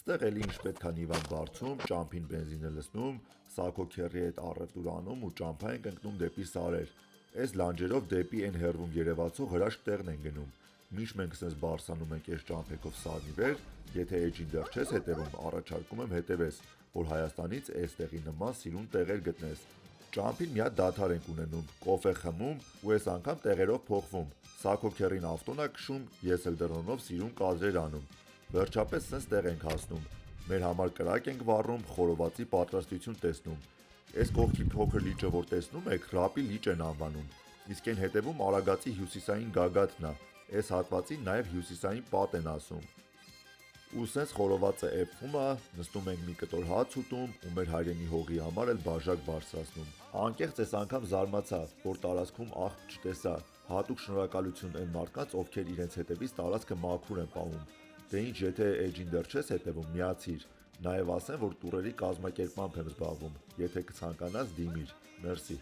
Ստեղ էլի ինչ պետք է նիվան բարձում, ճամփին բենզինը լցնում, Սակո քեռի հետ առևտուր անում ու ճամփա ենք ընկնում դեպի Սարեր։ Էս լանջերով դեպի այն հեռվում երևացող հրաշք տեղն են գնում։ Միշտ մենք սենց բարձրանում ենք այս ճամփեքով Սարնի վեր, եթե էջին դեռ չես հետևում, առաջարկում եմ հետևես, որ Հայաստանից այս տեղի նման սիրուն տեղեր գտնես։ Ճամփին մի հատ դադար ենք ունենում, կոֆե խմում ու այս անգամ տեղերով փոխվում։ Սակո քեռին ավտոն ա քշում, ես էլ դռնով սիրուն կադրեր անում։ Վերջապես սենց տեղ ենք հասնում։ Մեր համար կրակ ենք վառում, խորովածի պատրաստություն տեսնում։ Այս կողքի փոքր լիճը որ տեսնում եք, Ռապի լիճ են անվանում։ Իսկ այն հետևում Արագածի հյուսիսային գագաթն ա։ Այս հատվածին նաև հյուսիսային պատ են ասում։ Ու սենց խորովածը էփվում ա, նստում ենք մի կտոր հաց ուտում ու մեր հայրենի հողի համար էլ բաժակ բարձրացնում։ Անկեղծ այս անգամ զարմացա, որ տարածքում աղբ չտեսա։ Հատուկ շնորհակալություն այն մարդկանց, ովքեր իրենց հետևից տարածքը մաքուր են պահում։ Դե ինչ, եթե էջին դեռ չես հետևում, միացիր։ Նաև ասեմ, որ տուրերի կազմակերպմամբ եմ զբաղվում։ Եթե կցանկանաս, դիմիր։ Մերսի։